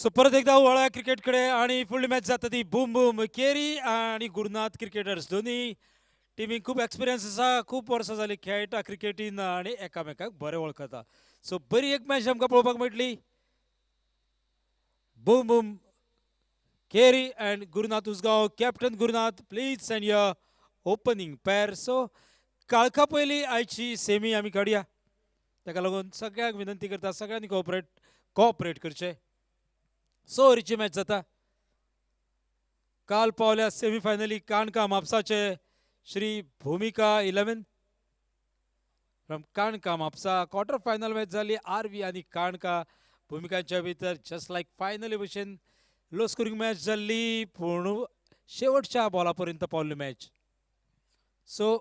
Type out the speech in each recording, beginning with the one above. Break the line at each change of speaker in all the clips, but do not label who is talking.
So परत एकदा वळा क्रिकेटकडे आणि फुडली मॅच जाता ती बूम बूम केरी आणि गुरुनाथ क्रिकेटर्स दोन्ही टिमी खूप एक्सपिरियन्स आसा खूप वर्सां जाली खेळटा क्रिकेटीन आणि एकामेकाक बरें वळखता सो बरी एक मॅच आमकां पळोवपाक मेळटली boom boom Keri and Gurunath Usgaon captain Gurunath please send your opening pair so काळखा पयलीं आयची सेमी आमी काडया ताका लागून सगळ्यांक विनंती करता सगळ्यांनी कोऑपरेट करचें सो ओव्हरीची मॅच जाता काल पावल्या सेमीफायनली काणका म्हापसाचे श्री भूमिका 11 from काणका Mapusa quarter final match जाली आरवी आणि काणका भूमिकांच्या भितर जस्ट लायक फायनली भशेन लो स्कोरींग मॅच जाल्ली पूण शेवटच्या बॉला पर्यंत पावल्ली मॅच सो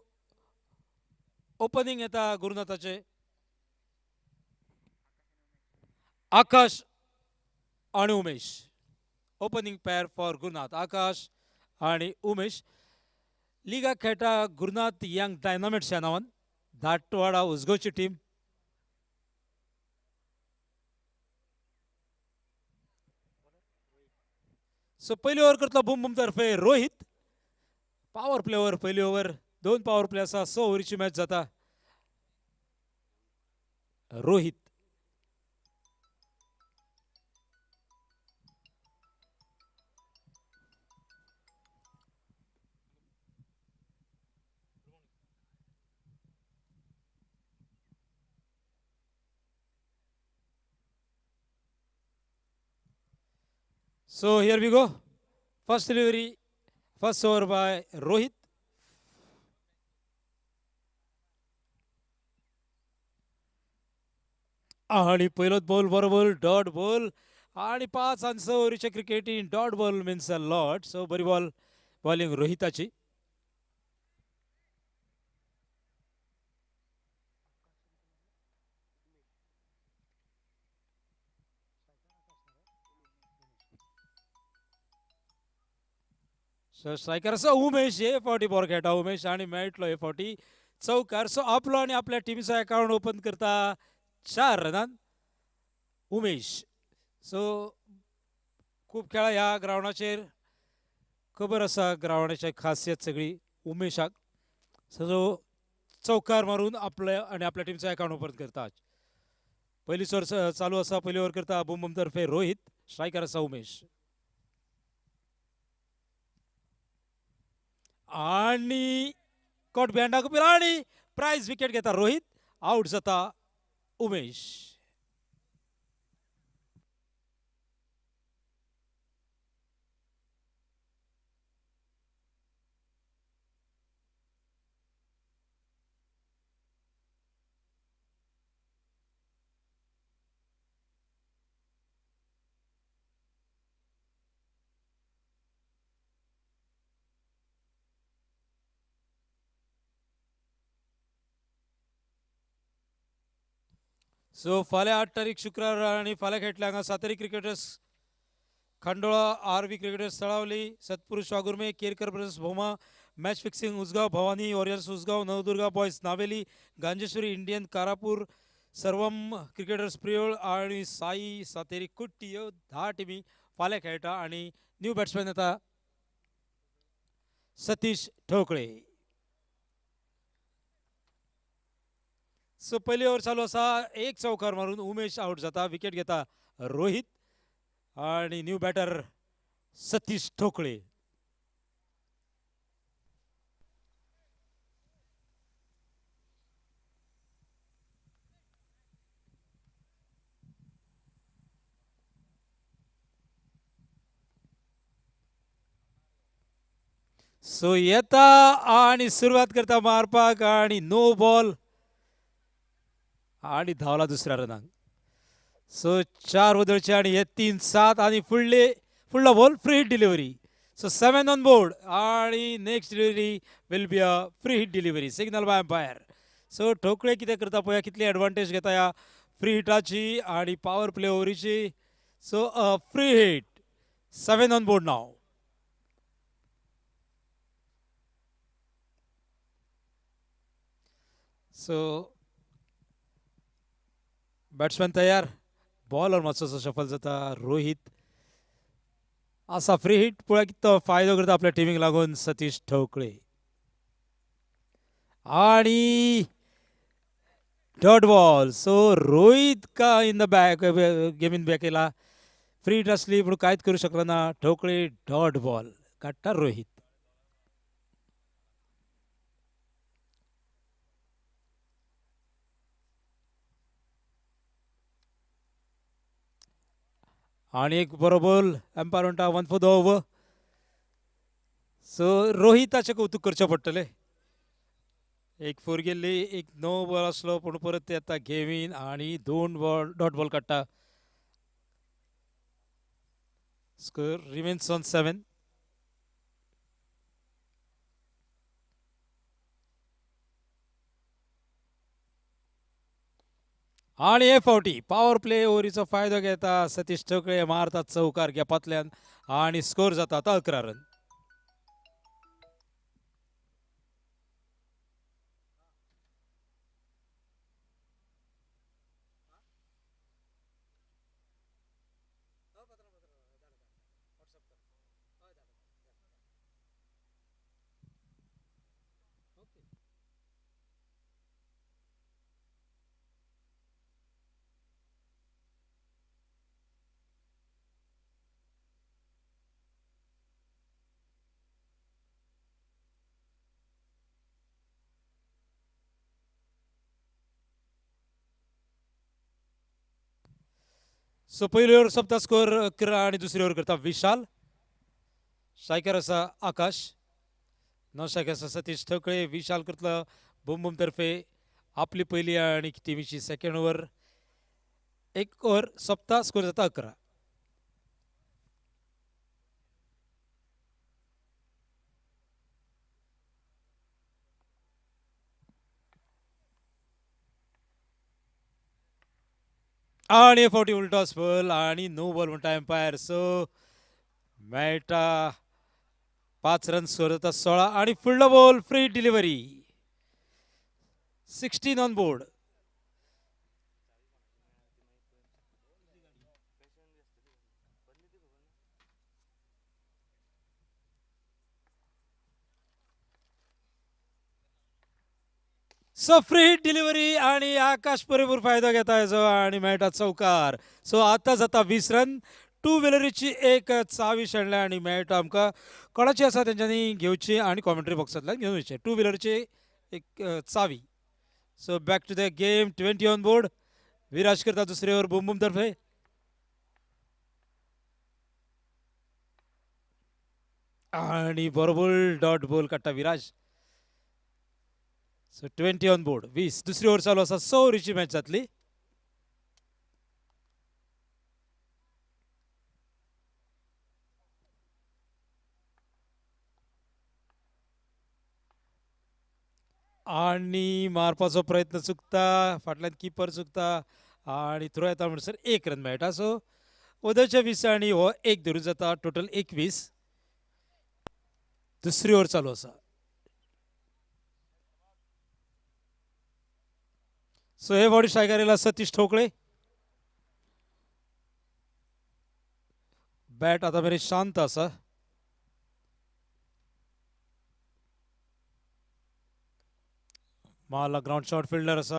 ओपनिंग येता गुरुनाथाचे आकाश आणि Umesh opening pair for Gurunath Akash आणि उमेश लिगा खेळटा गुरुनाथ यंग डायनामिट्स ह्या नांवान धाटवाडा उजगांवची टीम सो पयली ओव्हर करतलो बूम बूम तर्फे रोहित पॉवर प्ले ओव्हर पयली ओव्हर 2 पॉवर प्ले आसा 6 ओव्हरीची मॅच जाता Rohit so here we go first delivery first over by Rohit आणि पहिलोच बॉल बरो बॉल डॉट बॉल आणि 5 आणि 6 ओव्हरीचे क्रिकेटीन dot ball means a lot so बरी बॉलिंग रोहिताची सो स्ट्रायकर असो उमेश हे फावटी बरो खेळटा उमेश आणि मेळटलो हे फावटी चौकार सो आपलो आणि आपल्या टिमीचो अकाउंट ओपन करता 4 रनान उमेश सो खूप खेळा ह्या ग्राउंडाचेर खबर आसा ग्राउंडाची खासियत सगळी उमेशाक सो चौकार मारून आपले आणि आपल्या टीमचो अकाउंट ओपन करता पहिली ओव्हर चालू आसा पहिली ओव्हर करता बुम बुम तर्फे रोहित स्ट्रायकर आसा उमेश आणि कॉट बिहांडाक उपिला आणि प्राइज विकेट घेता रोहित आउट जाता उमेश सो फाल्यां 8 तारीख शुक्रार आणि फाल्यां खेळटले हांगा 7 तारीख cricketers Khandola Aarvi cricketers Talavali Satpurush Vagurme Kerkar brothers Bhoma match fixing Usgaon Bhavani warriors Usgaon Navdurga boys Naveli Ganjeshwari Indian Karapur Sarvam cricketers Priol आणि साई सातेरी कुट्टी ह्यो 10 टिमी फाल्यां खेळटा आणि न्यू बॅट्समॅन येता सतीश ठोकळे सो पहिली ओव्हर चालू आसा एक चौकार मारून उमेश आउट जाता विकेट घेता रोहित आणि न्यू बॅटर सतीश ठोकळे सो येता आणि सुरुवात करता मारपाक आणि नो बॉल आणि धावला दुसऱ्या रनाक सो 4 वदळचे आणि हे 3-7 आणि फुडला ball free hit delivery so 7 on board आणि next delivery will be a free hit delivery signal by umpire so Thokale कितें करता पळया कितली एडवांटेज घेता ह्या फ्री हिटाची आणि पॉवर प्ले ओव्हरीची so a free hit 7 on board नाव सो बॅट्समॅन तयार बॉलर मातसोसो शफल जाता रोहित असा फ्री हिट पळय कितो फायदो करता आपल्या टिमीक लागून सतीश ठोकळे आणि डॉट बॉल. सो रोहित का in the back game in back केला. फ्री हिट असली पण काहीच करू शकला ना. ठोकळे डॉट बॉल काढता रोहित. आणि एक बरोबर एम्पायर म्हणटा 1 फॉर द ओव्हर. सो रोहिताचे कौतुक करचे पडटले. एक फोर गेल्ली एक नो बॉल असलो पण परत ते आता गेम इन आणि 2 बॉल डॉट बॉल काढता. Score remains on 7. आणि हे फावटी पॉवर प्ले ओव्हरीचो फायदो घेता सतीश ठोकळे मारतात चौकार गॅपांतल्यान आणि स्कोर जाता आता 11 रन. सो पहिली ओव्हर सोंपता स्कोर 11 आणि दुसरी ओव्हर करता विशाल. स्ट्रायकर आसा आकाश. नॉन स्ट्रायकर आसा सतीश ठोकळे. विशाल करतलो बुम बुम तर्फे आपली पहिली आणि टिमीची सेकंड ओव्हर. एक ओव्हर सोंपता स्कोर जाता 11. आणि फावटी उलटो बॉल आणि नो बॉल म्हणटा एम्पायर. सो मेळटा 5 रन स्कोर जाता 16 आणि फुडलो ball free delivery 16 on board. So free hit delivery आणि आकाश पुरेपूर फायदा घेता याचो आणि मेळटा चौकार. सो आता जाता 20 रन. टू व्हिलरीची एक चावी शेणल्या आणि मेळटा आमकां कोणाची आसा तेंच्यांनी घेवची आणि कॉमेंट्री बॉक्सांतल्यान घेवन वयचे. टू व्हिलरची एक चावी. So back to the game 20 on board. Viraj करता दुसरे ओव्हर बुम बुम तर्फे. आणि बरोबर डॉट बॉल काडटा विराज. So 20 on board 20. दुसरी ओव्हर चालू आसा 100 ओव्हरीची मॅच जातली. आणि मारपाचो प्रयत्न चुकता. फाटल्यान किपर चुकता आणि थ्रो येता म्हणसर 1 रन मेळटा. सो ओदरच्या 20 आणि हो एक धरून जाता टोटल 21. दुसरी ओव्हर चालू आसा. सो हे फावटी स्ट्रायकर येयला सतीश ठोकळे. बॅट आता मेरेन शांत आसा. मारला ग्राउंड शॉट फिल्डर आसा.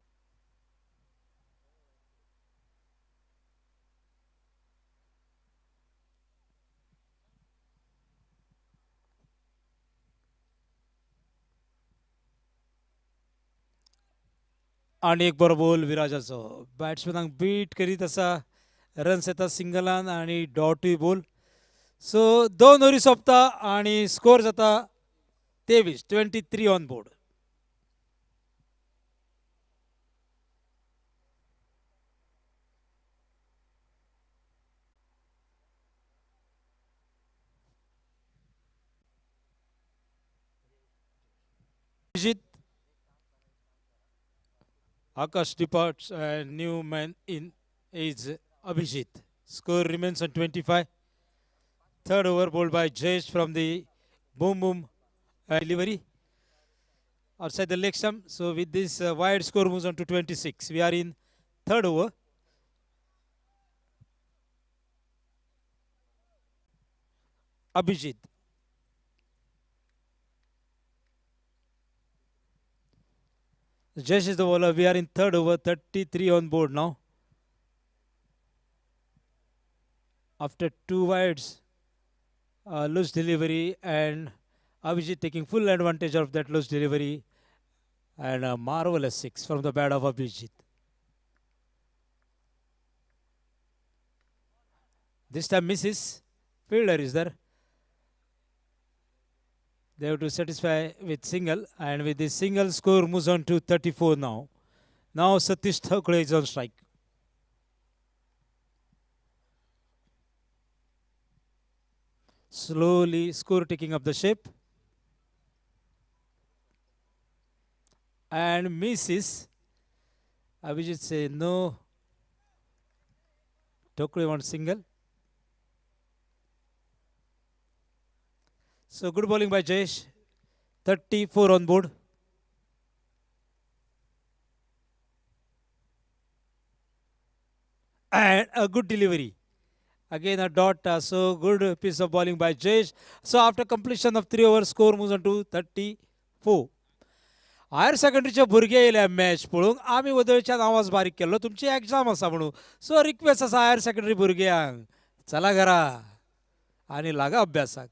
आणि एक बरो बॉल विराजाचो. बॅट्समॅनाक बीट करीत आसा. रन्स येता सिंगलान आणि डॉटूय बॉल. सो 2 ओव्हरी सोंपता आणि स्कोर जाता 23 on board. Abhijit Akash departs and new man in is Abhijit. Score remains on 25. Third over bowled by Jayesh from the boom boom delivery outside the leg stump. So with this wide score moves on to 26. We are in third over. Abhijit. Jayesh is the bowler. We are in third over, 33 on board now. After two wides, loose delivery, and Abhijit taking full advantage of that loose delivery, and a marvelous six from the bat of Abhijit. This time misses. Fielder is there. They have to satisfy with single, and with this single, score moves on to 34 now. Now Satish Thakre is on strike. Slowly, score taking up the shape, and misses. Abhijit say no. Thakre wants single. So good bowling by Jayesh. 34 on board. And a good delivery. Again a dot. So good piece of bowling by Jayesh. So after completion of 3 overs, score moves on to 34. Higher सेकंडरीचे भुरगे येयले match पळोवंक आमी वदळच्यान आवाज बारीक केल्लो तुमची exam आसा म्हणून सो रिक्वेस्ट आसा हायर सेकंडरी भुरग्यांक चला घरा आनी लागा अभ्यासाक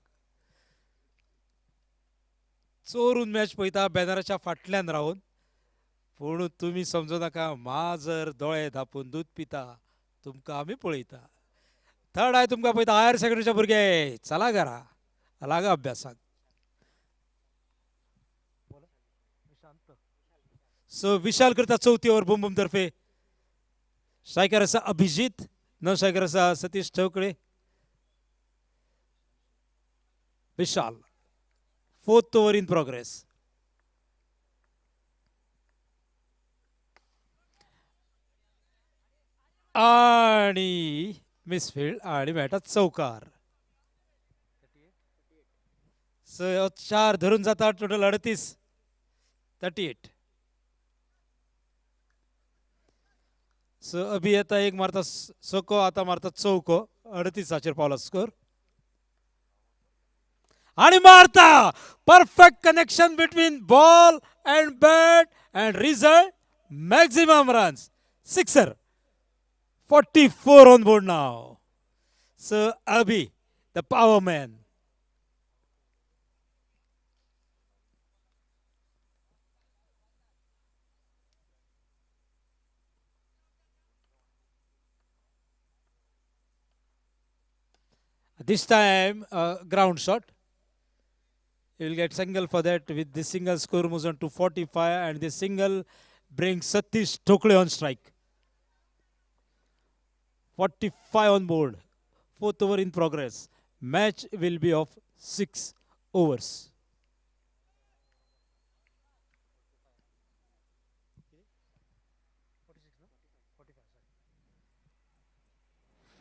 चोरून मॅच पळयता बॅनराच्या फाटल्यान रावन पूण तुमी समजू नाका माजर दोळे धांपून दूद पिता तुमकां आमी पळयता थर्ड आय तुमकां पळयता हायर सेकंडरीचे भुरगे चला घरा लागा अभ्यासाक सो विशाल करता चौथी ओव्हर बुम तर्फे स्ट्रायकर आसा अभिजित नव स्ट्रायकर आसा सतीश ठवकळे विशाल फोर्थ ओव्हर इन प्रोग्रेस आणि मिसफिल्ड आणि मेळटात चौकार सो चार धरून जाता टोटल 38 38 सो अभि येता एक मारता सोको आता मारता चौको 38 पावला स्कोर आणि मारता perfect connection between ball and bat and result maximum runs sixer 44 on board now. So Abhi, the power man. This time ground shot. He will get single for that. With this single, score moves on to 45, and this single brings Satish Thokle on strike. 45 on board. Fourth over in progress. Match will be of 6 overs.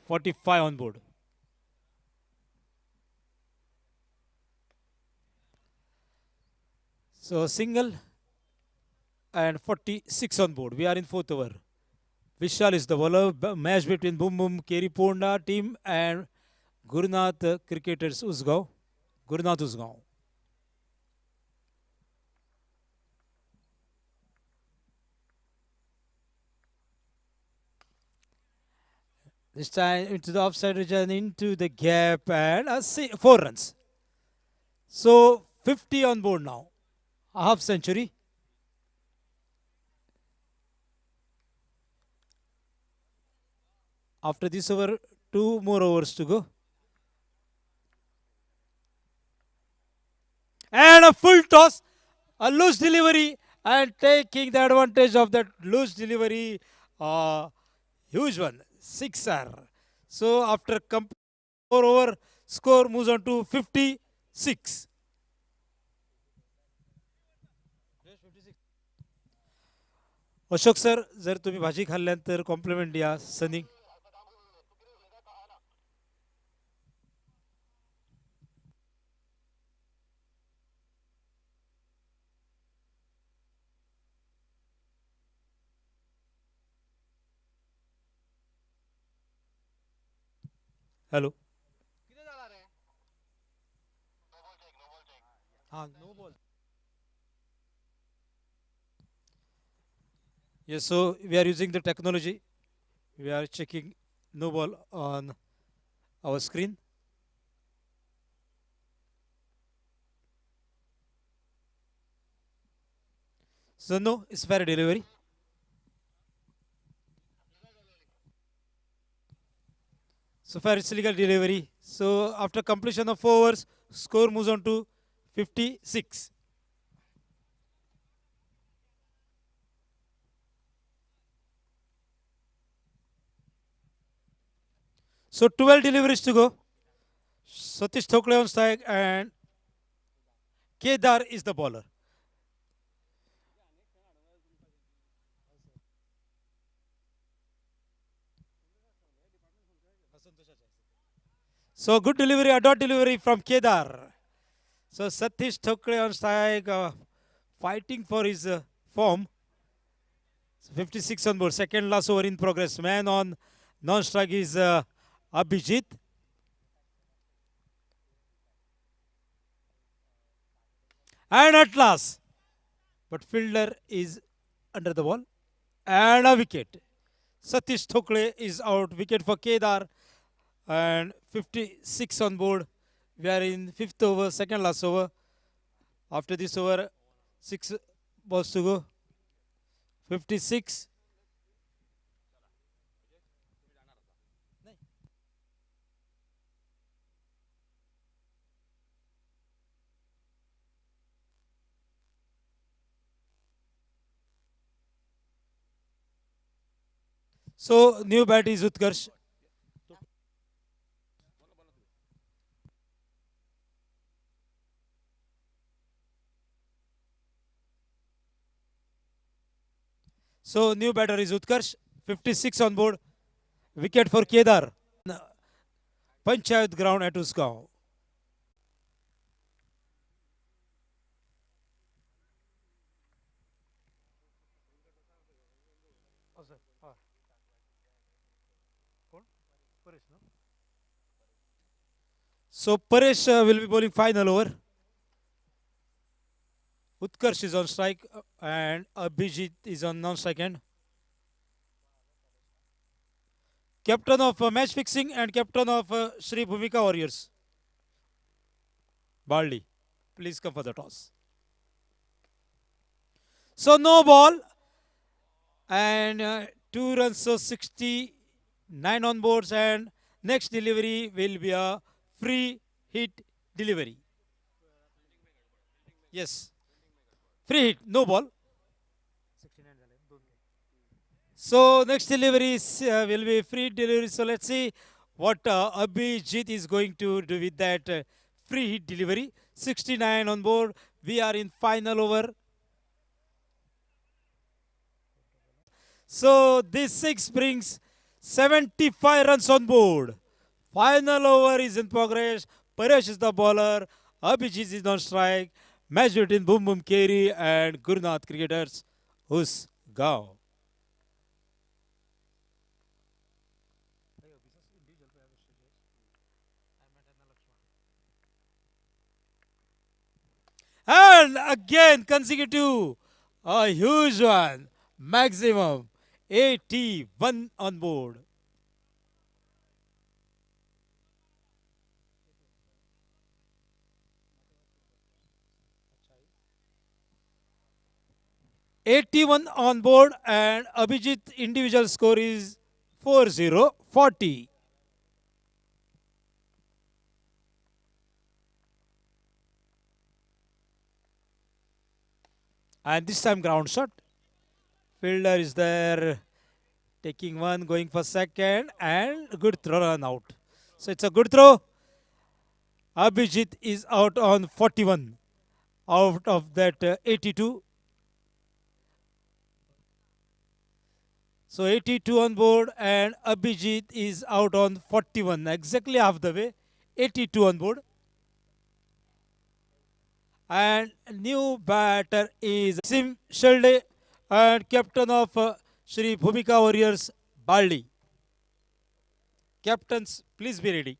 "45 on board. So single and 46 on board. We are in fourth over. Vishal is the bowler. Match between Boom Boom Keri Ponda team and Gurunath Cricketers Usgaon. Gurunath Usgaon. This time into the offside region, into the gap, and 4 runs. So 50 on board now. A half century. After this over, 2 more overs to go. And a full toss, a loose delivery, and taking the advantage of that loose delivery, huge one, sixer. So after 4 over, score moves on to 56. Ashok sir जर तुम्ही भाजी खाल्ल्यानंतर complement द्या सनी hello No ball. Yes, so we are using the technology. We are checking no ball on our screen. So no, it's fair delivery. So far it's legal delivery. So after completion of 4 overs, score moves on to 56. So 12 deliveries to go. Satish Thokle on strike and Kedar is the bowler. So good delivery, a dot delivery from Kedar. So Satish Thokle on strike, fighting for his form. 56 on board. Second last over in progress. Man on non-strike is Abhijit. And at last, but fielder is under the ball. And a wicket. Satish Thokle is out. Wicket for Kedar. And 56 on board. We are in fifth over, second last over. After this over, 6 balls to go. 56. So new bat is Utkarsh. So new batter is Utkarsh. 56 on board. Wicket for Kedar. Panchayat ground at Usgaon. So Paresh will be bowling final over. Utkarsh is on strike and Abhijit is on non-strike end. Captain of match fixing and captain of Sri Bhumika Warriors. Baldi, please come for the toss. So no ball and 2 runs, so 69 on boards, and next delivery will be a free hit delivery. Yes, free hit, no ball. So next delivery will be free delivery. So let's see what Abhijit is going to do with that free hit delivery. 69 on board. We are in final over. So this six brings 75 runs on board. Final over is in progress. Paresh is the bowler. Abhijit is on strike. Match between Boom Boom Keri and Gurunath cricketers. Who's Gao? And again consecutive. A huge one. Maximum 81 on board. 81 on board and Abhijit individual score is 40-40. And this time ground shot. Fielder is there taking one, going for second, and good throw run out. So it's a good throw. Abhijit is out on 41 out of that 82. So 82 on board and Abhijit is out on 41. Exactly half the way. 82 on board. And new batter is Sim Shalde and captain of Sri Bhumika Warriors, Baldi. Captains, please be ready.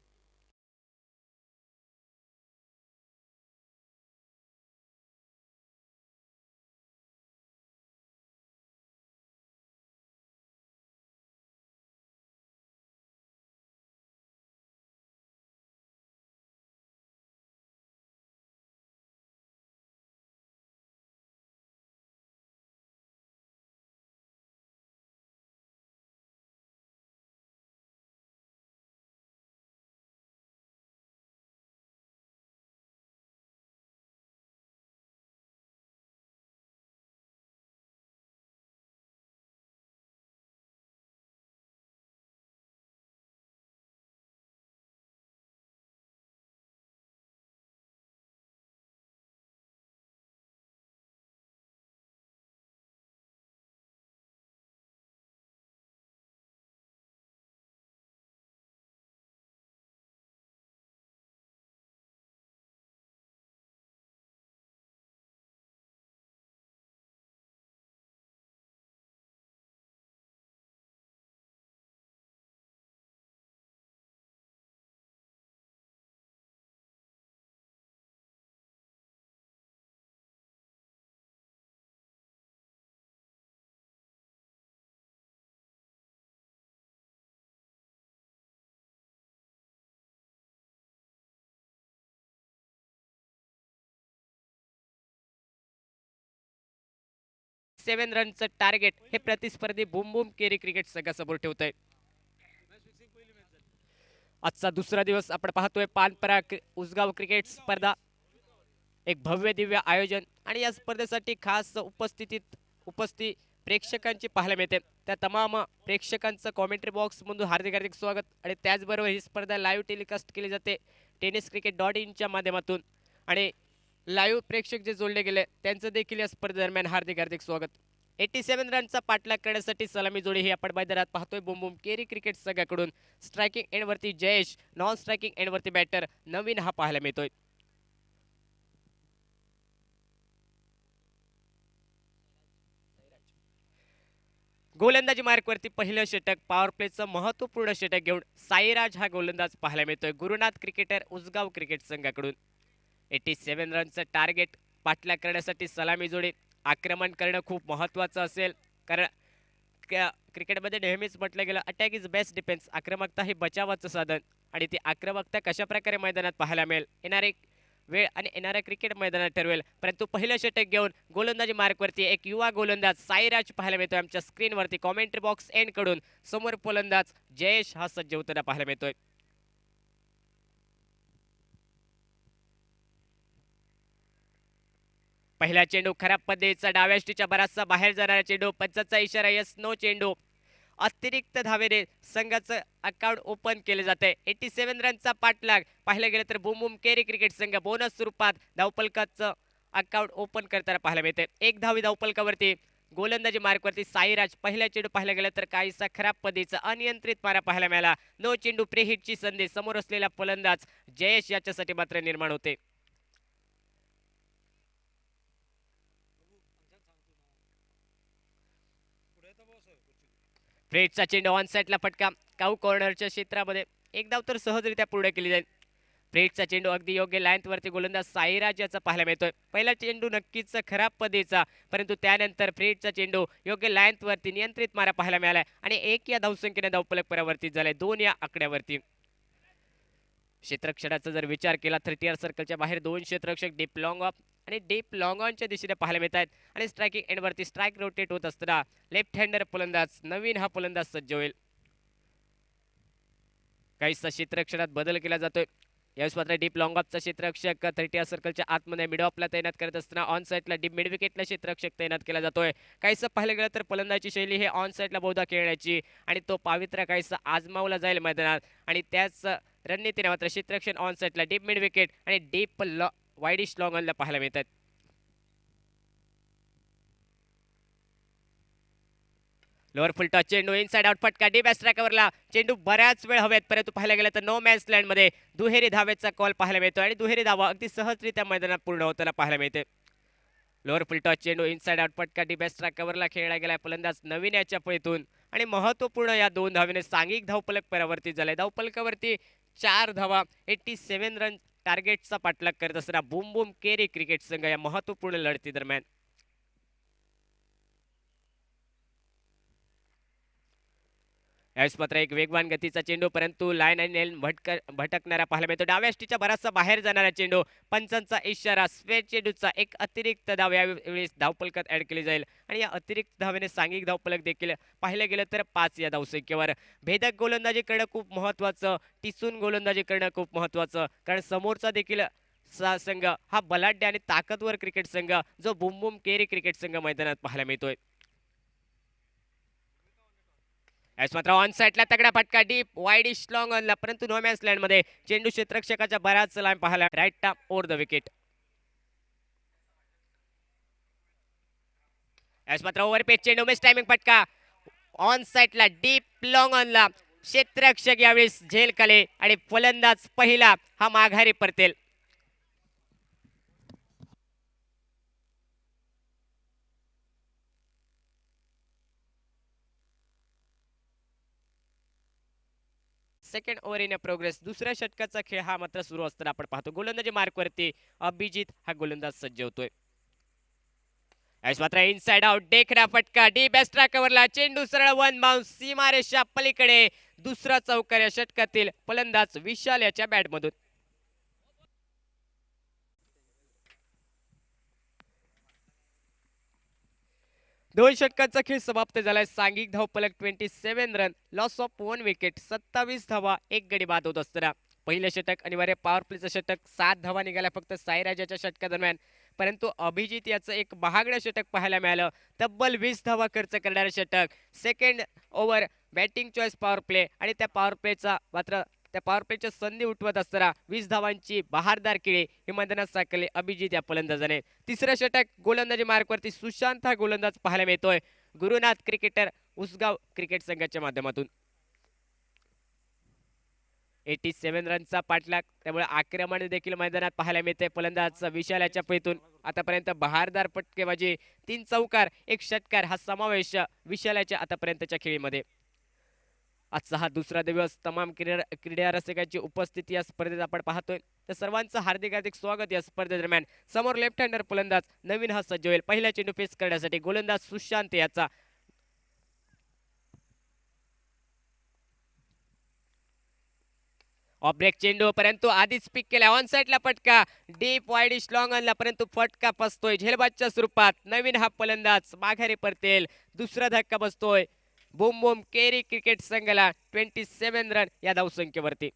87 रनचं target हे प्रतिस्पर्धी Bum boom Keri cricket संघासमोर ठेवतंय. आजचा दुसरा दिवस आपण पाहतोय पानपरा Usgaon cricket स्पर्धा, एक भव्य दिव्य आयोजन आणि या स्पर्धेसाठी खास उपस्थित प्रेक्षकांची पाहायला मिळते. त्या तमाम प्रेक्षकांचं कॉमेंट्री बॉक्स मधून हार्दिक हार्दिक स्वागत. आणि त्याचबरोबर ही स्पर्धा लाईव्ह टेलिकास्ट केली जाते tenniscricket.in माध्यमातून आणि लाईव्ह प्रेक्षक जे जोडले गेले त्यांचं देखील या स्पर्धेदरम्यान हार्दिक हार्दिक स्वागत. 87 रनचा पाठलाग करण्यासाठी सलामी जोडी ही आपण मैदानात पाहतोय बुम बुम केरी क्रिकेट संघाकडून. स्ट्रायकिंग एंडवरती जयेश, नॉन स्ट्रायकिंग एंडवरती बॅटर नवीन हा पाहायला मिळतोय. गोलंदाजी मार्कवरती पहिलं षटक, पॉवर प्लेचं महत्वपूर्ण षटक घेऊन साईराज हा गोलंदाज पाहायला मिळतोय गुरुनाथ क्रिकेटर उसगाव क्रिकेट संघाकडून. 87 रनचं टार्गेट पाठलाग करण्यासाठी सलामी जोडी. आक्रमण करणं खूप महत्त्वाचं असेल, कारण क्रिकेटमध्ये नेहमीच म्हटलं गेलं अटॅक इज बेस्ट डिफेन्स, आक्रमकता ही बचावाचं साधन. आणि ती आक्रमकता कशा प्रकारे मैदानात पाहायला मिळेल येणारे वेळ आणि येणाऱ्या क्रिकेट मैदानात ठरवेल. परंतु पहिलं षटक घेऊन गोलंदाजी मार्कवरती एक युवा गोलंदाज साईराज पाहायला मिळतोय आमच्या स्क्रीनवरती कॉमेंट्री बॉक्स एंड कडून. समोर फलंदाज जयेश हा सज्ज होताना पाहायला मिळतोय. पहिला चेंडू खराब पद्धतीचा डाव्या यष्टीच्या बराचसा बाहेर जाणारा चेंडू, पंचाचा इशारा यस नो चेंडू. अतिरिक्त धावेने संघाचं अकाउंट ओपन केले जाते. 87 रनचा पाठलाग पाहिलं गेलं तर बुम बुम केरी क्रिकेट संघ बोनस स्वरूपात धावफलकाचं अकाउंट ओपन करताना पाहायला मिळते. एक धावी धावफलकावरती गोलंदाजी मार्कवरती साईराज. पहिल्या चेंडू पाहिलं गेलं तर काहीसा खराब पद्धतीचा अनियंत्रित मारा पाहायला मिळाला. नो चेंडू प्रेहिटची संधी समोर असलेला फलंदाज जयेश याच्यासाठी मात्र निर्माण होते. फ्रेडचा चेंडू ऑन साईडला फटका, काऊ कॉर्नरच्या क्षेत्रामध्ये एक धाव तर सहजरित्या पूर्ण केली जाईल. फ्रेडचा चेंडू अगदी योग्य लाईनवरती गोलंदाज साईराज याचा पाहायला मिळतोय. पहिला चेंडू नक्कीच खराब पद्धतीचा, परंतु त्यानंतर फ्रेडचा चेंडू योग्य लाईनवरती नियंत्रित मारा पाहायला मिळालाय आणि एक या धावसंख्येने धावफलक परावर्तित झालाय 2 या आकड्यावरती. क्षेत्ररक्षणाचा जर विचार केला तर टीआर सर्कलच्या बाहेर 2 क्षेत्ररक्षक डीप लॉंग ऑफ आणि डीप लॉंग ऑनच्या दिशेने पाहायला मिळत आहेत. आणि स्ट्रायकिंग एंडवरती स्ट्राईक रोटेट होत असताना लेफ्ट हँडर फलंदाज नवीन हा फलंदाज सज्ज होईल. काहीसा क्षेत्ररक्षणात बदल केला जातोय. यावेळेस मात्र डीप लॉंग ऑफचा क्षेत्ररक्षक 30 सर्कलच्या आतमध्ये मिड ऑफला तैनात करत असताना ऑन साईडला डीप मिड विकेटला क्षेत्ररक्षक तैनात केला जातोय. काहीसं पाहिलं गेलं तर फलंदाची शैली हे ऑन साईडला बहुधा खेळण्याची आणि तो पावित्र्य काहीसा आजमावला जाईल मैदानात. आणि त्याच रणनीतीने मात्र क्षेत्ररक्षण ऑन साईडला डीप मिड विकेट आणि डीप वाईडिश लॉंग ऑनला पाहायला मिळतात. लोअर फुल टॉस चेंडू इनसाइड आउट फटका डीप स्ट्रायकरला चेंडू बऱ्याच वेळ हवेत, परंतु पाहायला गेलं तर नो मॅन्स लँड मध्ये दुहेरी धावेचा कॉल पाहायला मिळतो आणि दुहेरी धावा अगदी सहजरित्या मैदानात पूर्ण होताना पाहायला मिळते. लोअर फुल टॉस चेंडू इनसाइड आउट फटका डीप स्ट्रायकरला खेळला गेला फलंदाज नवीन याच्या फळीतून आणि महत्वपूर्ण या 2 धावेने सांघिक धावफलक परावर्तित झालाय. धावफलकावरती 4 धावा 87 रन टार्गेटचा पाठलाग करत असताना बुम बुम केरी क्रिकेट संघ या महत्वपूर्ण लढती दरम्यान. यावेळेस मात्र एक वेगवान गतीचा चेंडू, परंतु लाईन आणि नेल भटकणारा पाहायला मिळतो. डाव्या यष्टीच्या बराचसा बाहेर जाणारा चेंडू, पंचांचा इशारा स्वेट चेंडूचा एक अतिरिक्त धाव यावेळेस धावफलकात ऍड केली जाईल आणि या अतिरिक्त धावेने सांघिक धावफलक देखील पाहिलं गेलं तर 5 या धावसंख्येवर. भेदक गोलंदाजी करणं खूप महत्वाचं, टिसून गोलंदाजी करणं खूप महत्वाचं, कारण समोरचा देखील संघ हा बलाढ्य आणि ताकदवर क्रिकेट संघ जो बुम बुम केरी क्रिकेट संघ मैदानात पाहायला मिळतोय. यावेळेस मात्र ऑन साईडला तगडा फटका डीप वाईडिश लॉंग ऑनला, परंतु नो मॅन्स लँड मध्ये चेंडू क्षेत्ररक्षकाच्या बराच लांब पाहायला right top over the wicket. यावेळेस मात्र ओव्हरपेच चेंडू मिस टायमिंग फटका ऑन साईडला डीप लॉंग ऑनला. क्षेत्ररक्षक यावेळेस झेल खाले आणि फलंदाज पहिला हा माघारी परतेल. Second over in progress. दुसऱ्या षटकाचा खेळ हा मात्र सुरू असताना आपण पाहतो गोलंदाजी मार्कवरती अभिजित हा गोलंदाज सज्ज होतोय. मात्र इनसाइड आउट देखणा फटका डीप एक्स्ट्रा कव्हरला चेंडू सरळ वन बाउन्स सीमारेषा पलीकडे. दुसरा चौकार या षटकातील फलंदाज विशाल याच्या बॅटमधून. 2 षटकांचा खेळ समाप्त झालाय. सांघिक धावफलक 27 रन, लॉस ऑफ 1 विकेट, 27 धावा, 1 गडी बाद होत असताना पहिलं षटक अनिवार्य पॉवर प्लेचं षटक, 7 धावा निघाल्या फक्त साईराजाच्या षटकादरम्यान. परंतु अभिजित याचं एक महागडं षटक पाहायला मिळालं. तब्बल 20 धावा खर्च करणारं षटक. Second over batting choice power play आणि त्या पॉवर प्लेचा मात्र त्या पॉवर प्लेच्या संधी उठवत असताना 20 धावांची बहारदार केळी हे मैदानात साकारले अभिजित या फलंदाजाने. तिसरं षटक गोलंदाजी मार्कवरती सुशांत हा गोलंदाज पाहायला मिळतोय गुरुनाथ क्रिकेटर उसगाव क्रिकेट संघाच्या माध्यमातून. 87 रनचा पाठलाग, त्यामुळे आक्रमण देखील मैदानात पाहायला मिळते फलंदाज विशाल याच्या पैतून. आतापर्यंत बहारदार फटकेबाजी, 3 चौकार, 1 षटकार हा समावेश विशाल याच्या आतापर्यंतच्या खेळीमध्ये. आजचा हा दुसरा दिवस तमाम क्रीडा रसिकांची उपस्थिती या स्पर्धेत आपण पाहतोय. तर सर्वांचं हार्दिक हार्दिक स्वागत या स्पर्धेदरम्यान. समोर लेफ्ट हँडर फलंदाज नवीन हा सज्ज होईल पहिला चेंडू फेस करण्यासाठी. गोलंदाज सुशांत याचा ऑफ ब्रेक चेंडू, परंतु आधीच पिक केला. ऑन साइडला फटका, डीप वाईडिश लॉंग ऑनला, परंतु फटका फसतोय झेलबादच्या स्वरूपात. नवीन हा फलंदाज माघारी परतेल. दुसरा धक्का बसतोय बुम बुम केरी क्रिकेट संघाला 27 रन या धावसंख्येवरती.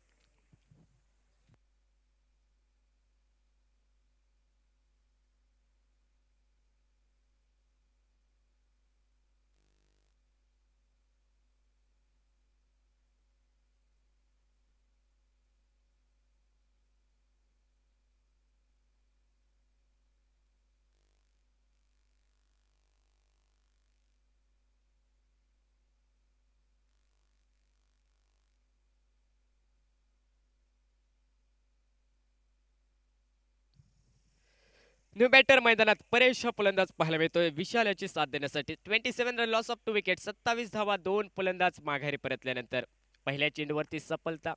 न्यू बॅटर मैदानात परेश हा फलंदाज पाहायला मिळतोय विशाल याची साथ देण्यासाठी. 27 रन, लॉस ऑफ 2 विकेट, 27 धावा, 2 फलंदाज माघारी परतल्यानंतर पहिल्या चेंडूवरती सफलता.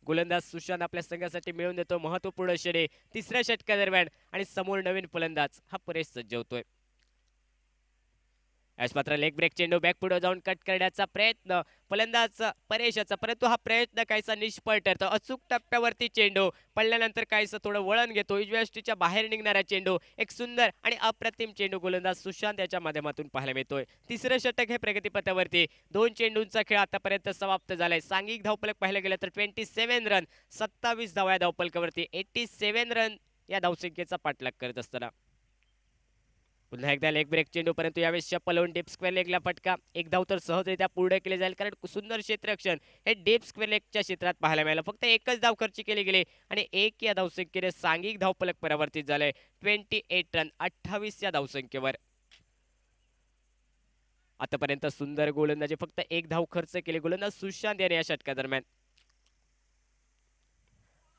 गोलंदाज सुशांत आपल्या संघासाठी मिळवून देतो महत्वपूर्ण षटके तिसऱ्या षटकादरम्यान आणि समोर नवीन फलंदाज हा परेश सज्ज होतोय. याच मात्र लेग ब्रेक चेंडू बॅक पुढे जाऊन कट करण्याचा प्रयत्न फलंदाज परेशाचा, परंतु हा प्रयत्न काहीसा निष्फळ ठरतो. अचूक टप्प्यावरती चेंडू पडल्यानंतर काहीसं थोडं वळण घेतो. उजव्या बाहेर निघणारा चेंडू, एक सुंदर आणि अप्रतिम चेंडू गोलंदाज सुशांत याच्या माध्यमातून पाहायला मिळतोय. तिसरं षटक हे प्रगतीपथावरती. 2 चेंडूंचा खेळ आतापर्यंत समाप्त झालाय. सांघिक धावफलक पाहायला गेलं तर 27 रन, 27 धावा या धावफलकावरती. 87 रन या धावसंख्येचा पाठलाग करत असताना पुन्हा एकदा लेग ब्रेक चेंडू, परंतु यावेळेस चप्पल होऊन डीप स्क्वेअर लेगला फटका. एक धाव तर सहजरित्या पूर्ण केले जाईल, कारण सुंदर क्षेत्ररक्षण हे डीप स्क्वेअर लेगच्या क्षेत्रात पाहायला मिळालं. फक्त एकच धाव खर्च केली गेली आणि 1 या धावसंख्येने सांघिक धावफलक परावर्तित झालंय. 28 रन, 28 या धावसंख्येवर. आतापर्यंत सुंदर गोलंदाजी, फक्त 1 धाव खर्च केली गोलंदाज सुशांत याने या षटकादरम्यान.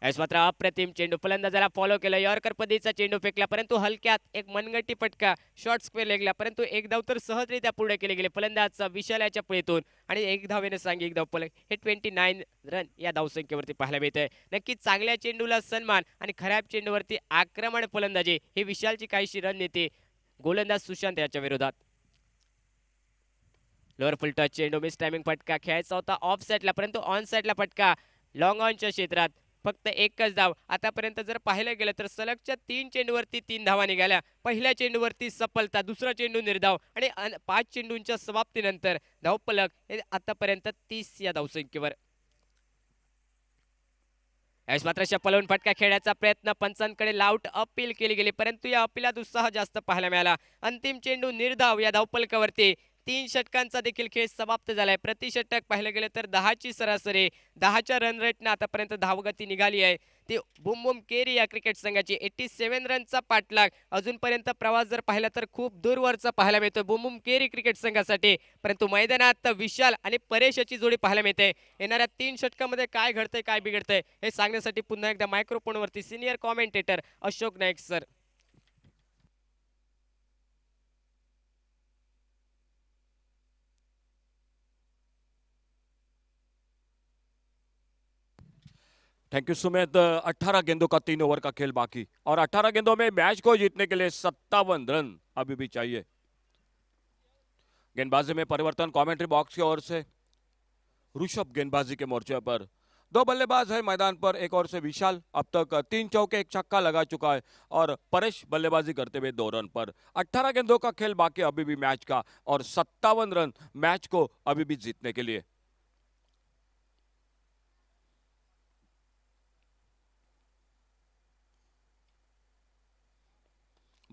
यावेळेस मात्र अप्रतिम चेंडू, फलंदाजाला फॉलो केलं. यॉर्कर पद्धतीचा चेंडू फेकला, परंतु हलक्यात एक मनगटी फटका शॉर्ट स्क्वेअर लेगला, परंतु 1 धाव तर सहजरित्या पूर्ण केले गेले फलंदाज विशालाच्या पळीतून आणि 1 धावेने सांघिक धावफलक हे 29 रन या धावसंख्येवरती पाहायला मिळतंय. नक्कीच चांगल्या चेंडूला सन्मान आणि खराब चेंडूवरती आक्रमण फलंदाजी ही विशालची काहीशी रणनीती गोलंदाज सुशांत याच्या विरोधात. लोअर फुल टच चेंडू, मिस टायमिंग फटका खेळायचा होता ऑफ साइडला, परंतु ऑन साइडला फटका लॉंग ऑनच्या क्षेत्रात. फक्त एकच धाव. आतापर्यंत जर पाहिलं गेलं तर सलगच्या 3 चेंडूवरती 3 धावा निघाल्या. पहिल्या चेंडूवरती सफलता, दुसरा चेंडू निर्धाव आणि 5 चेंडूंच्या समाप्तीनंतर धावफलक हे आतापर्यंत 30 या धावसंख्येवर. यावेळेस मात्र शपलवून फटका खेळण्याचा प्रयत्न, पंचांकडे लाऊट अपील केली गेली, परंतु या अपिलात उत्साह जास्त पाहायला मिळाला. अंतिम चेंडू निर्धाव या धावफलकावरती. 3 षटकांचा देखील खेळ समाप्त झालाय. प्रति षटक पाहिलं गेलं तर 10ची सरासरी, 10च्या रन रेटने आतापर्यंत धावगती निघाली आहे. ती बुम बुम केरी या क्रिकेट संघाची. 87 रनचा पाठलाग. अजूनपर्यंत प्रवास जर पाहिला तर खूप दूरवरचा पाहायला मिळतोय बुम बुम केरी क्रिकेट संघासाठी, परंतु मैदानात विशाल आणि परेश याची जोडी पाहायला मिळते. येणाऱ्या 3 षटकामध्ये काय घडतंय काय बिघडतंय हे सांगण्यासाठी पुन्हा एकदा मायक्रोफोनवरती senior commentator Ashok Naik sir.
Thank you Sumit. 18 गेंदों का 3 ओवर का खेल बाकी और 18 गेंदों में मैच को जीतने के लिए 57 रन अभी भी चाहिए। गेंदबाजी में परिवर्तन कमेंट्री बॉक्स की ओर से। ऋषभ गेंदबाजी के मोर्चे पर दो बल्लेबाज है मैदान पर, एक और से विशाल अब तक 3 चौके 1 छक्का लगा चुका है और परेश बल्लेबाजी करते हुए 2 रन पर। 18 गेंदों का खेल बाकी अभी भी मैच का और 57 रन मैच को अभी भी जीतने के लिए।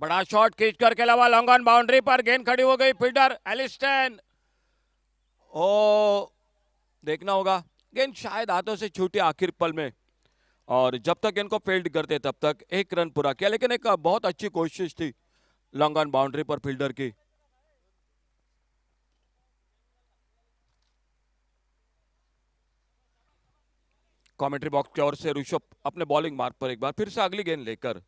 बड़ा शॉट खींच कर के अलावा लॉन्ग ऑन बाउंड्री पर गेंद खड़ी हो गई, फील्डर एलिस्टन। ओ देखना होगा, गेंद शायद हाथों से छूटी आखिर पल में और जब तक इनको फील्ड करते तब तक 1 रन पूरा किया, लेकिन एक बहुत अच्छी कोशिश थी long on boundary per fielder की। कमेंट्री बॉक्स की ओर से ऋषभ अपने बॉलिंग मार्ग पर एक बार फिर से अगली गेंद लेकर।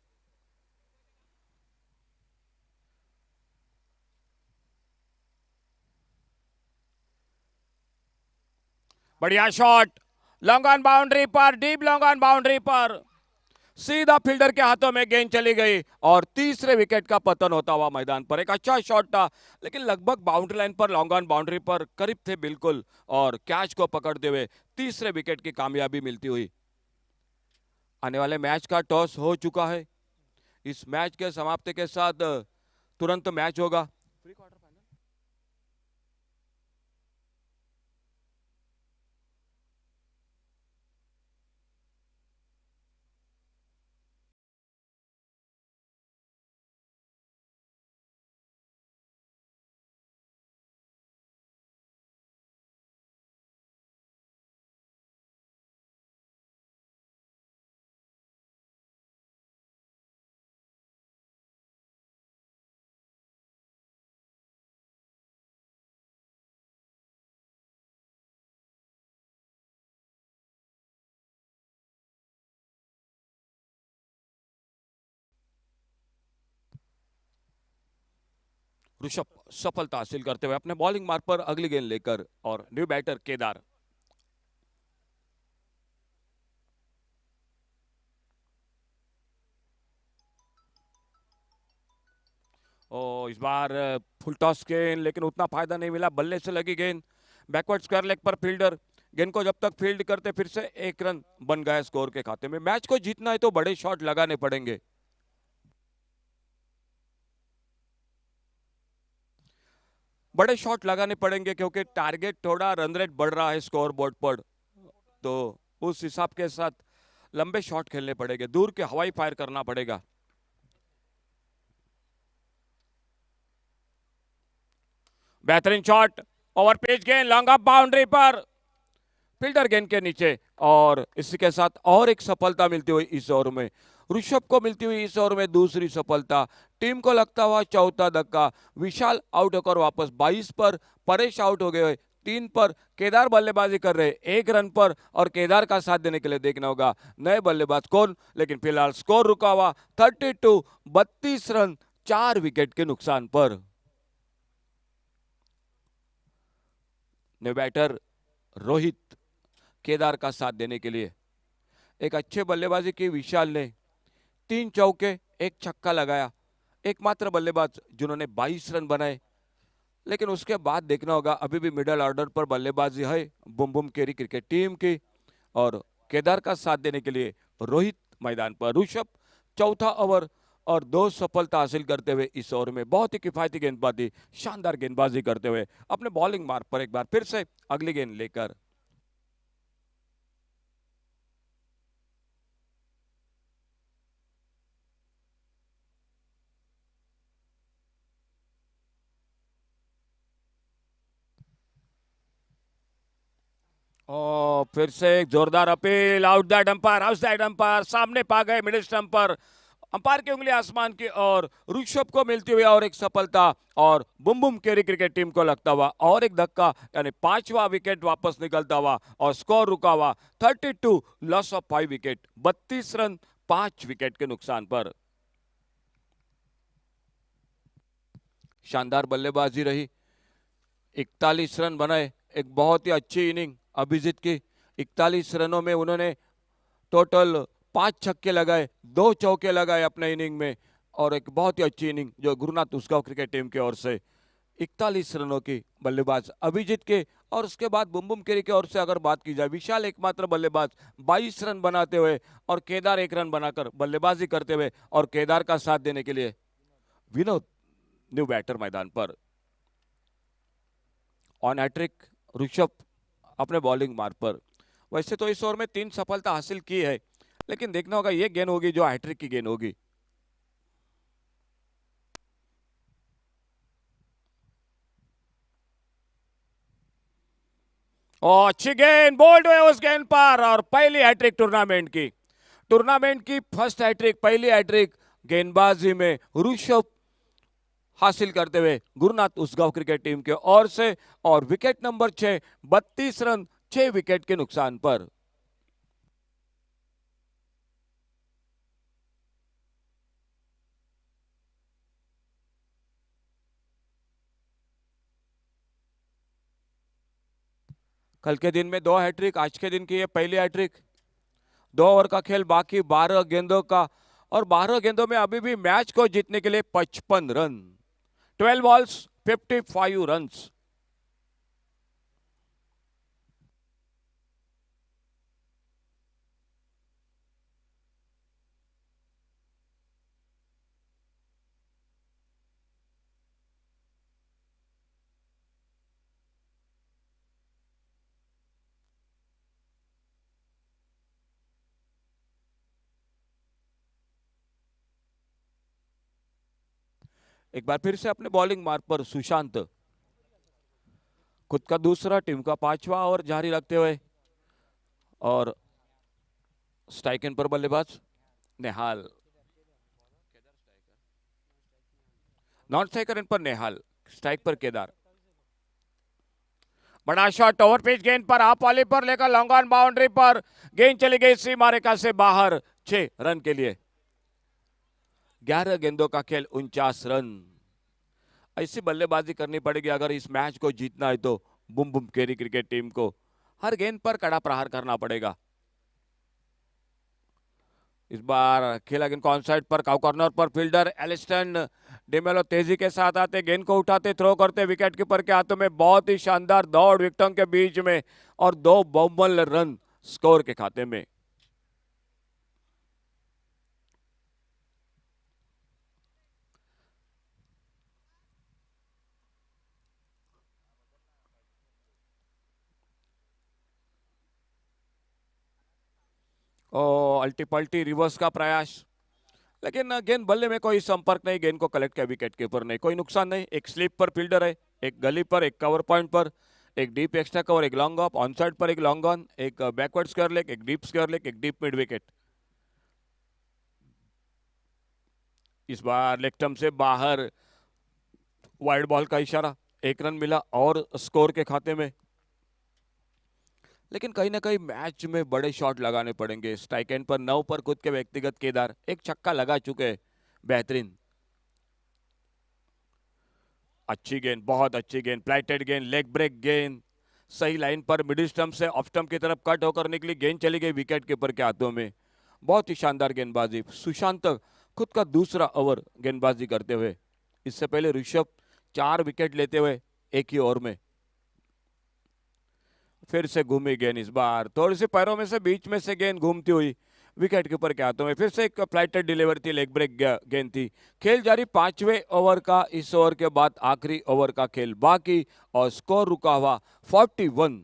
बढ़िया शॉट, लॉन्ग ऑन बाउंड्री पर, डीप लॉन्ग ऑन बाउंड्री पर सीधा फील्डर के हाथों में गेंद चली गई और तीसरे विकेट का पतन होता हुआ मैदान पर। एक अच्छा शॉट था लेकिन लगभग बाउंड्री लाइन पर, लॉन्ग ऑन बाउंड्री पर करीब थे बिल्कुल और कैच को पकड़ते हुए तीसरे विकेट की कामयाबी मिलती हुई। आने वाले मैच का टॉस हो चुका है। इस मैच के समाप्ति के साथ तुरंत मैच होगा। ऋषभ सफलता हासिल करते हुए अपने बॉलिंग मार्ग पर अगली गेंद लेकर और न्यू बैटर केदार। ओ इस बार फुल टॉस गेंद, लेकिन उतना फायदा नहीं मिला, बल्ले से लगी गेंद बैकवर्ड स्क्वायर लेग पर फील्डर गेंद को जब तक फील्ड करते फिर से 1 रन बन गया स्कोर के खाते में। मैच को जीतना है तो बड़े शॉट लगाने पड़ेंगे। बड़े शॉट लगाने पड़ेंगे क्योंकि टारगेट थोड़ा रन रेट बढ़ रहा है स्कोर बोर्ड पर, तो उस हिसाब के साथ लंबे शॉट खेलने पड़ेंगे, दूर के हवाई फायर करना पड़ेगा। बेहतरीन शॉट, ओवर पेज गेंद लॉन्ग ऑफ बाउंड्री पर फील्डर गेंद के नीचे और इसी के साथ और एक सफलता मिलती हुई इस ओवर में ऋषभ को मिलती हुई इस ओवर में दूसरी सफलता। टीम को लगता हुआ चौथा धक्का। विशाल आउट होकर वापस 22 पर, परेश आउट हो गए 3 पर, केदार बल्लेबाजी कर रहे 1 रन पर और केदार का साथ देने के लिए देखना होगा नए बल्लेबाज कौन, लेकिन फिलहाल स्कोर रुका हुआ 32, 32 रन 4 विकेट के नुकसान पर। नए बैटर रोहित केदार का साथ देने के लिए एक अच्छे बल्लेबाजी की विशाल ने 3 चौके 1 छक्का लगाया, एकमात्र बल्लेबाज जिन्होंने 22 रन बनाए, लेकिन उसके बाद देखना होगा अभी भी मिडिल ऑर्डर पर बल्लेबाजी है Bum boom Keri cricket team की और केदार का साथ देने के लिए रोहित मैदान पर। ऋषभ चौथा ओवर और 2 सफलता हासिल करते हुए इस ओवर में बहुत ही किफायती गेंदबाजी, शानदार गेंदबाजी करते हुए अपने बॉलिंग मार्ग पर एक बार फिर से अगली गेंद लेकर। और फिर से एक जोरदार appeal, out the umpire, out the umpire, सामने पा गए मिडिल स्टंप पर, अंपायर की उंगली आसमान की और ऋषभ को मिलती हुई और एक सफलता और Bum boom Keri cricket team को लगता हुआ और एक धक्का, यानी 5वां विकेट वापस निकलता हुआ और स्कोर रुका हुआ 32, loss of 5 wicket, 32 run 5 wicket के नुकसान पर। शानदार बल्लेबाजी रही, 41 रन बनाए, एक बहुत ही अच्छी इनिंग अभिजीत की। 41 रनों में उन्होंने टोटल 5 छक्के लगाए, 2 चौके लगाए अपने इनिंग में और एक बहुत ही अच्छी इनिंग जो गुरुनाथ उसगांव क्रिकेट टीम की ओर से 41 रनों की बल्लेबाज अभिजीत के और उसके बाद बुम केरी की ओर से अगर बात की जाए, विशाल एकमात्र बल्लेबाज 22 रन बनाते हुए और केदार 1 रन बनाकर बल्लेबाजी करते हुए, और केदार का साथ देने के लिए विनोद न्यू बैटर मैदान पर। ऑन हैट्रिक ऋषभ अपने बॉलिंग मार्ग पर। वैसे तो इस ओवर में 3 सफलता हासिल की है, लेकिन देखना होगा ये गेंद होगी जो हैट्रिक की गेंद होगी। और अच्छी गेंद, बोल्ड हुए उस गेंद पर, और पहली हैट्रिक टूर्नामेंट की फर्स्ट हैट्रिक, पहली हैट्रिक गेंदबाजी में ऋषभ हासिल करते हुए गुरुनाथ उसगांव क्रिकेट टीम के ओर से। और विकेट नंबर 6, 32 रन 6 विकेट के नुकसान पर। कल के दिन में 2 हैट्रिक, आज के दिन की ये पहली हैट्रिक। 2 ओवर का खेल बाकी, 12 गेंदों का, और 12 गेंदों में अभी भी मैच को जीतने के लिए 55 रन। 12 balls 55 runs. एक बार फिर से अपने बॉलिंग मार्ग पर सुशांत, खुद का दूसरा, टीम का 5वां ओवर जारी रखते हुए, और स्ट्राइक इन पर बल्लेबाज नेहाल, नॉन स्ट्राइकर इन पर नेहाल, स्ट्राइक पर केदार। बड़ा शॉट, ओवर पिच गेंद पर, आप वाली पर लेकर लॉन्ग ऑन बाउंड्री पर गेंद चली गई सीमा रेखा से बाहर, 6 रन के लिए। 11 गेंदों का खेल, 49 रन। ऐसी बल्लेबाजी करनी पड़ेगी अगर इस मैच को जीतना है तो बुम केरी क्रिकेट टीम को हर गेंद पर कड़ा प्रहार करना पड़ेगा। इस बार खेला गेंद को ऑन साइड पर, काउ कॉर्नर पर फील्डर एलिस्टन डिमेलो तेजी के साथ आते, गेंद को उठाते, थ्रो करते, विकेट कीपर के हाथों में बहुत ही शानदार दौड़ विकेटों के बीच में, और 2 बहुमूल्य रन स्कोर के खाते में। अल्टी पल्टी रिवर्स का प्रयास, लेकिन गेंद बल्ले में कोई संपर्क नहीं, गेंद को कलेक्ट किया विकेट कीपर ने, कोई नुकसान नहीं। एक स्लिप पर फील्डर है, एक गली पर, एक कवर पॉइंट पर, एक डीप एक्स्ट्रा कवर, एक लॉन्ग ऑफ, ऑन साइड पर एक लॉन्ग ऑन, एक बैकवर्ड स्क्वायर लेग, एक डीप स्क्वायर लेग, एक डीप मिड विकेट। इस बार लेग स्टंप से बाहर, वाइड बॉल का इशारा, 1 रन मिला और स्कोर के खाते में। लेकिन कहीं ना कहीं मैच में बड़े शॉट लगाने पड़ेंगे। स्ट्राइक एंड पर 9 पर खुद के व्यक्तिगत केदार एक छक्का लगा चुके हैं, बेहतरीन। अच्छी गेंद, बहुत अच्छी गेंद, प्लाइटेड गेंद, लेग ब्रेक गेंद, सही लाइन पर मिडिल स्टंप से ऑफ स्टंप की तरफ कट होकर निकली, गेंद चली गई विकेट कीपर के हाथों में। बहुत ही शानदार गेंदबाजी, सुशांत खुद का दूसरा ओवर गेंदबाजी करते हुए। इससे पहले ऋषभ 4 विकेट लेते हुए एक ही ओवर में। फिर से घूमी गेंद, इस बार थोड़ी सी पैरों में से बीच में से गेंद घूमती हुई विकेट कीपर के हाथों में। फिर से एक फ्लाइटेड डिलीवरी थी, लेग ब्रेक गेंद थी। खेल जारी 5वें ओवर का, इस ओवर के बाद आखिरी ओवर का खेल बाकी, और स्कोर रुका हुआ 41।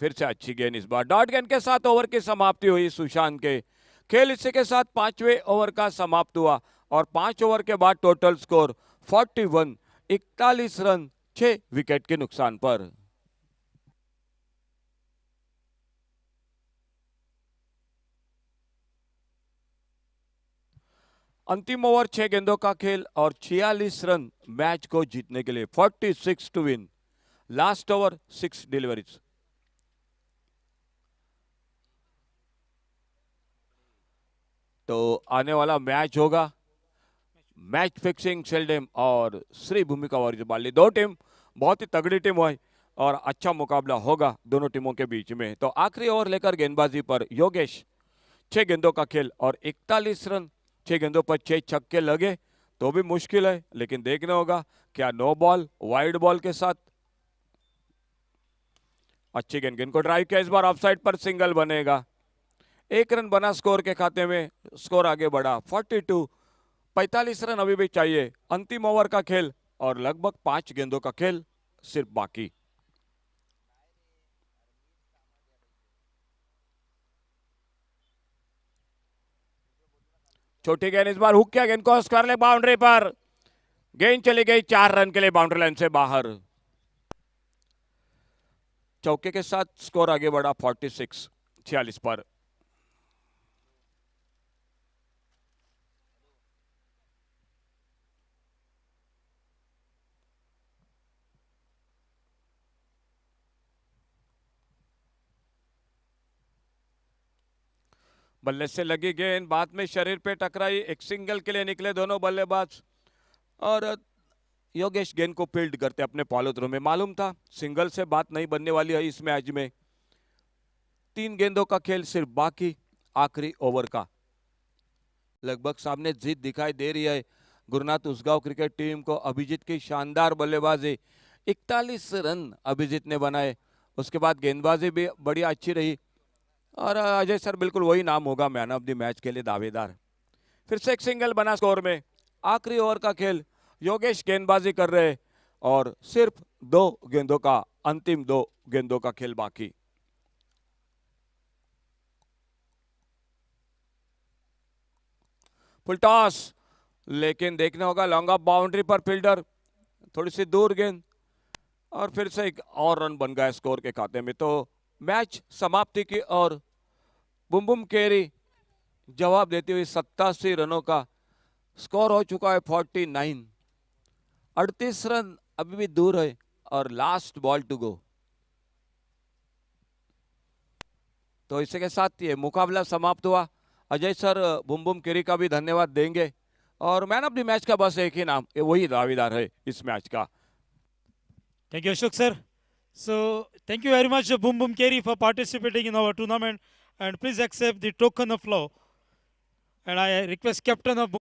फिर से अच्छी गेंद, इस बार डॉट गेंद के साथ ओवर की समाप्ति हुई सुशांत के। खेल इसी के साथ 5वें ओवर का समाप्त हुआ, और 5 ओवर के बाद टोटल स्कोर 41, 41 रन 6 विकेट के नुकसान पर। अंतिम ओवर 6 गेंदों का खेल और 46 रन मैच को जीतने के लिए, 46 to win. Last over 6 deliveries. तो आने वाला मैच होगा मैच फिक्सिंग शेल्डेम और श्री भूमिका वॉरियर्स बाली। 2 टीम बहुत ही तगड़ी टीम है और अच्छा मुकाबला होगा दोनों टीमों के बीच में। तो आखिरी ओवर लेकर गेंदबाजी पर योगेश, 6 गेंदों का खेल और 41 रन, 6 गेंदों पर 6 छक्के लगे तो भी मुश्किल है, लेकिन देखना होगा क्या नो बॉल वाइड बॉल के साथ। अच्छी गेंद, गेंद को ड्राइव किया, इस बार ऑफसाइड पर सिंगल बनेगा। 1 रन बना स्कोर के खाते में, स्कोर आगे बढ़ा 42। 45 रन अभी भी चाहिए। अंतिम ओवर का खेल और लगभग 5 गेंदों का खेल सिर्फ बाकी। छोटी गेंद, इस बार हुक किया, गेंद को कर ले बाउंड्री पर, गेंद चली गई 4 रन के लिए बाउंड्री लाइन से बाहर। चौके के साथ स्कोर आगे बढ़ा 46 पर। बल्ले से लगी गेंद बाद में शरीर पे टकराई, एक सिंगल के लिए निकले दोनों बल्लेबाज और योगेश गेंद को फील्ड करते अपने फॉलो थ्रू में। मालूम था सिंगल से बात नहीं बनने वाली है इस मैच में। 3 गेंदों का खेल सिर्फ बाकी, आखिरी ओवर का। लगभग सामने जीत दिखाई दे रही है गुरुनाथ उसगांव क्रिकेट टीम को। अभिजीत की शानदार बल्लेबाजी, 41 रन अभिजीत ने बनाए। उसके बाद गेंदबाजी भी बड़ी अच्छी रही और अजय सर बिल्कुल वही नाम होगा मैन ऑफ द मैच के लिए दावेदार। फिर से एक सिंगल बना स्कोर में। आखिरी ओवर का खेल, योगेश गेंदबाजी कर रहे और सिर्फ 2 गेंदों का, अंतिम 2 गेंदों का खेल बाकी। फुल टॉस, लेकिन देखना होगा लॉन्ग ऑफ बाउंड्री पर फील्डर, थोड़ी सी दूर गेंद और फिर से एक और रन बन गया स्कोर के खाते में। तो मैच समाप्ति की और बुम बुम केरी जवाब देती हुई 87 रनों का स्कोर हो चुका है 49। 38 रन अभी भी दूर है और लास्ट बॉल टू गो। तो इसी के साथ ये मुकाबला समाप्त हुआ। Ajay sir Bum boom carry का भी धन्यवाद देंगे और मैन ऑफ द मैच का बस एक ही नाम, ये वही दावेदार है इस मैच का।
Thank you, Ashok sir. So, thank you very much, Boom Boom Kerry, for participating in our tournament. And please accept the token of law. And I request Captain of